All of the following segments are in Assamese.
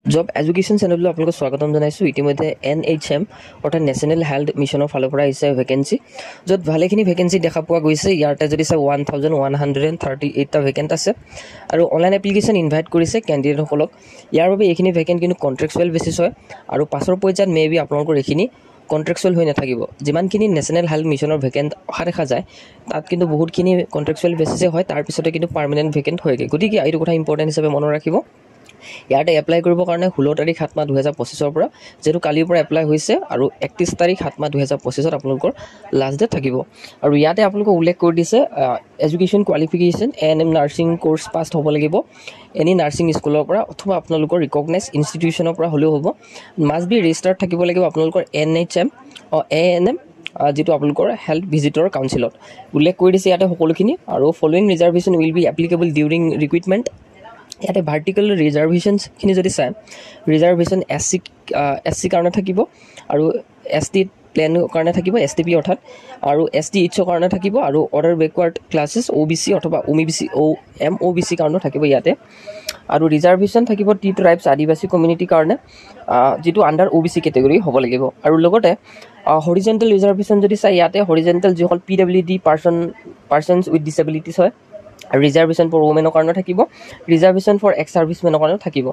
জব এডুকেশ্যন চেনেললৈ আপোনালোকক স্বাগতম জনাইছোঁ। ইতিমধ্যে NHM অৰ্থাৎ নেশ্যনেল হেল্থ মিছনৰ ফালৰ পৰা আহিছে ভেকেঞ্চি, য'ত ভালেখিনি ভেকেঞ্চি দেখা পোৱা গৈছে। ইয়াতে যদি চাই 1138টা ভেকেণ্ট আছে আৰু অনলাইন এপ্লিকেশ্যন ইনভাইট কৰিছে কেণ্ডিডেটসকলক। ইয়াৰ বাবে এইখিনি ভেকেণ্ট কিন্তু কণ্ট্ৰেকচুৱেল বেচিছ হয় আৰু পাছৰ পৰ্যায়ত মেবি আপোনালোকৰ এইখিনি কণ্ট্ৰেকচুৱেল হৈ নাথাকিব। যিমানখিনি নেশ্যনেল হেল্থ মিছনৰ ভেকেণ্ট অহা দেখা যায় তাত কিন্তু বহুতখিনি কণ্ট্ৰেকচুৱেল বেচিছে হয়, তাৰপিছতে কিন্তু পাৰ্মানেণ্ট ভেকেণ্ট হয়গৈ। গতিকে এইটো কথা ইম্পৰ্টেণ্ট হিচাপে মনত ৰাখিব। ইয়াতে এপ্লাই কৰিবৰ কাৰণে 16 তাৰিখ 7 মাহ 2025 পৰা, যিহেতু কালিৰ পৰা এপ্লাই হৈছে আৰু 31 তাৰিখ 7 মাহ 2025 আপোনালোকৰ লাষ্ট ডেট থাকিব। আৰু ইয়াতে আপোনালোকক উল্লেখ কৰি দিছে education qualification ANM nursing course pass হ'ব লাগিব, এনি নাৰ্ছিং স্কুলৰ পৰা অথবা আপোনালোকৰ ৰিকগনাইজ ইনষ্টিটিউশ্যনৰ পৰা হ'লেও হ'ব। মাষ্ট বি ৰেজিষ্টাৰ্ড থাকিব লাগিব আপোনালোকৰ NHM ANM যিটো আপোনালোকৰ হেল্থ ভিজিটৰ কাউন্সিলত উল্লেখ কৰি দিছে ইয়াতে সকলোখিনি। আৰু following reservation will be applicable during recruitment. ইয়াতে ভাৰ্টিকেল ৰিজাৰ্ভেশ্যনখিনি যদি চায়, ৰিজাৰ্ভেশ্যন SC কাৰণে থাকিব আৰু ST প্লেনৰ কাৰণে থাকিব, STP অৰ্থাৎ, আৰু STHৰ কাৰণে থাকিব, আৰু অদাৰ বেকৱাৰ্ড ক্লাছেছ OBC অথবা MOBC কাৰণেও থাকিব ইয়াতে। আৰু ৰিজাৰ্ভেশ্যন থাকিব টি ট্ৰাইবছ আদিবাসী কমিউনিটিৰ কাৰণে, যিটো আণ্ডাৰ OBC কেটেগৰী হ'ব লাগিব। আৰু লগতে হৰিজেণ্টেল ৰিজাৰ্ভেশ্যন যদি চাই, ইয়াতে হৰিজেণ্টেল যিসকল PWD পাৰ্চনছ উইথ ডিছেবিলিটিছ হয়, আৰু ৰিজাৰ্ভেশ্যন ফৰ ওমেনৰ কাৰণে থাকিব, ৰিজাৰ্ভেশ্যন ফৰ এক্স ছাৰ্ভিচমেনৰ কাৰণেও থাকিব।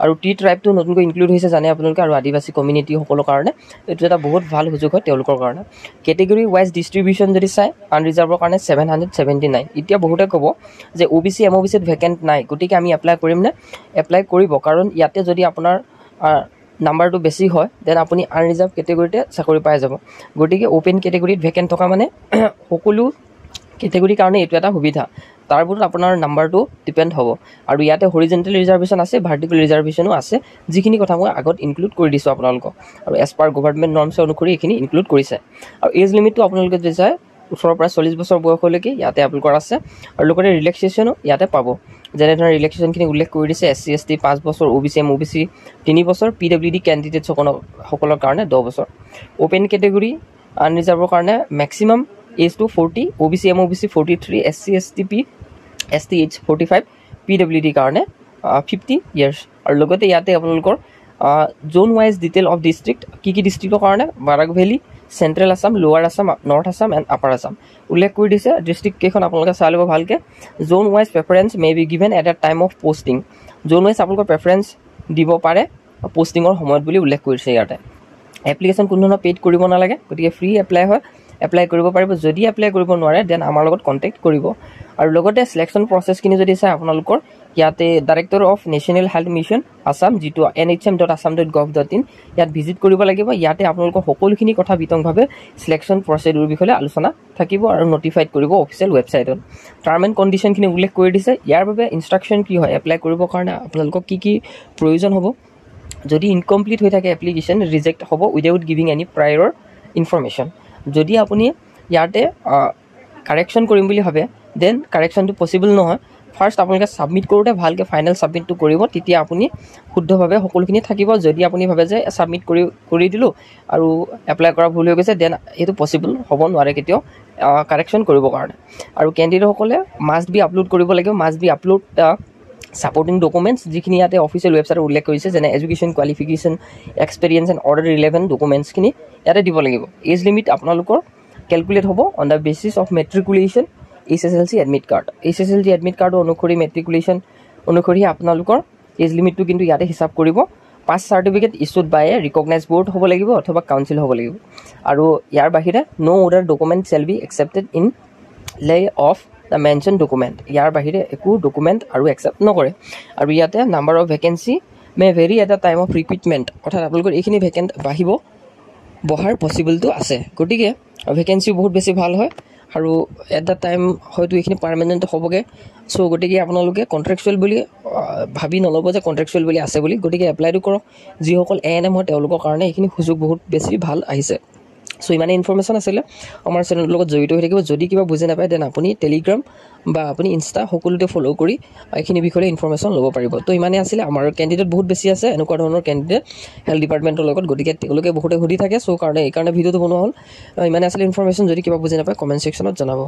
আৰু টি ট্ৰাইবটো নতুনকৈ ইনক্লুড হৈছে জানে আপোনালোকে, আৰু আদিবাসী কমিউনিটিসকলৰ কাৰণে এইটো এটা বহুত ভাল সুযোগ হয় তেওঁলোকৰ কাৰণে। কেটেগৰী ৱাইজ ডিষ্ট্ৰিবিউশ্যন যদি চাই, আনৰিজাৰ্ভৰ কাৰণে 779। এতিয়া বহুতে ক'ব যে OBC MOBCত ভেকেণ্ট নাই, গতিকে আমি এপ্লাই কৰিম নে? এপ্লাই কৰিব, কাৰণ ইয়াতে যদি আপোনাৰ নাম্বাৰটো বেছি হয় দেন আপুনি আনৰিজাৰ্ভ কেটেগৰীতে চাকৰি পাই যাব। গতিকে অ'পেন কেটেগৰীত ভেকেণ্ট থকা মানে সকলো কেটেগৰীৰ কাৰণে এইটো এটা সুবিধা, তাৰ ওপৰত আপোনাৰ নাম্বাৰটো ডিপেণ্ড হ'ব। আৰু ইয়াতে হৰিজেণ্টেল ৰিজাৰ্ভেশ্যন আছে, ভাৰ্টিকেল ৰিজাৰ্ভেশ্যনো আছে, যিখিনি কথা মই আগত ইনক্লুড কৰি দিছোঁ আপোনালোকক, আৰু এজ পাৰ গভৰ্ণমেণ্ট নৰ্মছ অনুসৰি এইখিনি ইনক্লুড কৰিছে। আৰু এজ লিমিটটো আপোনালোকে যদি চায় 18 পৰা 40 বছৰ বয়সলৈকে ইয়াতে আপোনালোকৰ আছে। আৰু লগতে ৰিলেক্সেশ্যনো ইয়াতে পাব, যেনেধৰণে ৰিলেক্সেশ্যনখিনি উল্লেখ কৰি দিছে। SC ST 5 বছৰ, OBC MOBC 3 বছৰ, PWD কেণ্ডিডেটসকলৰ কাৰণে 10 বছৰ। অ'পেন কেটেগৰী আনৰিজাৰ্ভৰ কাৰণে maximum এজটো 40, OBC MOBC 43, SC STP STH 45, PWD কাৰণে 50 years। আৰু লগতে ইয়াতে আপোনালোকৰ zone wise detail of district, কি ডিষ্ট্ৰিক্টৰ কাৰণে Barak valley, central Assam, lower Assam, north Assam and upper Assam উল্লেখ কৰি দিছে। ডিষ্ট্ৰিক্টকেইখন আপোনালোকে চাই ল'ব ভালকৈ। Zone wise preference may be given at a time of posting. Zone wise আপোনালোকৰ প্ৰেফাৰেঞ্চ দিব পাৰে পষ্টিঙৰ সময়ত বুলি উল্লেখ কৰিছে ইয়াতে। এপ্লিকেশ্যন কোনো ধৰণৰ পেইড কৰিব নালাগে, গতিকে ফ্ৰী এপ্লাই হয়, এপ্লাই কৰিব পাৰিব। যদি এপ্লাই কৰিব নোৱাৰে দেন আমাৰ লগত কণ্টেক্ট কৰিব। আৰু লগতে চিলেকশ্যন প্ৰচেছখিনি যদি চাই আপোনালোকৰ, ইয়াতে director of national health mission Assam, যিটো NHM.assam.gov.in, ইয়াত ভিজিট কৰিব লাগিব। ইয়াতে আপোনালোকৰ সকলোখিনি কথা বিতংভাৱে চিলেকশ্যন প্ৰচেডুৰ বিষয়ে আলোচনা থাকিব আৰু নটিফাইড কৰিব অফিচিয়েল ৱেবছাইটত। টাৰ্ম এণ্ড কণ্ডিশ্যনখিনি উল্লেখ কৰি দিছে। ইয়াৰ বাবে ইনষ্ট্ৰাকশ্যন কি হয়, এপ্লাই কৰিবৰ কাৰণে আপোনালোকক কি প্ৰয়োজন হ'ব। যদি ইনকমপ্লিট হৈ থাকে এপ্লিকেশ্যন, ৰিজেক্ট হ'ব উইদাউট গিভিং এনি প্ৰায়ৰ ইনফৰমেশ্যন। যদি আপুনি ইয়াতে কাৰেকশ্যন কৰিম বুলি ভাবে দেন কাৰেকশ্যনটো পচিবল নহয়। ফাৰ্ষ্ট আপোনালোকে ছাবমিট কৰোঁতে ভালকৈ ফাইনেল ছাবমিটটো কৰিব, তেতিয়া আপুনি শুদ্ধভাৱে সকলোখিনি থাকিব। যদি আপুনি ভাবে যে ছাবমিট কৰি দিলোঁ আৰু এপ্লাই কৰা ভুল হৈ গৈছে, দেন এইটো পচিবল হ'ব নোৱাৰে কেতিয়াও কাৰেকশ্যন কৰিবৰ কাৰণে। আৰু কেণ্ডিডেটসকলে মাষ্ট বি আপলোড কৰিব লাগিব, must be upload supporting documents, যিখিনি ইয়াতে অফিচিয়েল ৱেবছাইটত উল্লেখ কৰিছে, যেনে education qualification, experience and order relevant ডকুমেণ্টছখিনি ইয়াতে দিব লাগিব। এজ লিমিট আপোনালোকৰ কেলকুলেট হ'ব on the basis of matriculation SSLC admit card. SSLC admit কাৰ্ডৰ অনুসৰি মেট্ৰিকুলেশ্যন অনুসৰি আপোনালোকৰ এজ লিমিটটো কিন্তু ইয়াতে হিচাপ কৰিব। Pass certificate issued by a recognize board হ'ব লাগিব অথবা কাউন্সিল হ'ব লাগিব। আৰু ইয়াৰ বাহিৰে no' other document shall be accepted in lieu of the mention document. ইয়াৰ বাহিৰে একো ডকুমেণ্ট আৰু একচেপ্ট নকৰে। আৰু ইয়াতে number of vacancy may vary at the time of recruitment, অৰ্থাৎ আপোনালোকৰ এইখিনি ভেকেণ্ট বঢ়াৰ পচিবলটো আছে। গতিকে ভেকেঞ্চিও বহুত বেছি ভাল হয়, আৰু এট দ্য টাইম হয়তো এইখিনি পাৰ্মানেণ্ট হ'বগৈ। চ' গতিকে আপোনালোকে কণ্ট্ৰেকচুৱেল বুলি ভাবি নল'ব যে কণ্ট্ৰেকচুৱেল বুলি আছে বুলি। গতিকে এপ্লাইটো কৰক। যিসকল ANM হয় তেওঁলোকৰ কাৰণে এইখিনি সুযোগ বহুত বেছি ভাল আহিছে। চ' ইমানে ইনফৰমেশ্যন আছিলে, আমাৰ চেনেলৰ লগত জড়িত হৈ থাকিব। যদি কিবা বুজি নাপায় দেন আপুনি টেলিগ্ৰাম বা আপুনি ইনষ্টা সকলোতে ফ'ল' কৰি এইখিনি বিষয়ে ইনফৰমেশ্যন ল'ব পাৰিব। তো ইমানেই আছিলে। আমাৰ কেণ্ডিডেট বহুত বেছি আছে এনেকুৱা ধৰণৰ কেণ্ডিডেট হেল্থ ডিপাৰ্টমেণ্টৰ লগত, গতিকে তেওঁলোকে বহুতে সুধি থাকে। চ' এইকাৰণে ভিডিঅ'টো বনোৱা হ'ল। ইমানে আছিলে ইনফৰমেশ্যন। যদি কিবা বুজি নাপায় কমেণ্ট ছেকশ্যনত জনাব।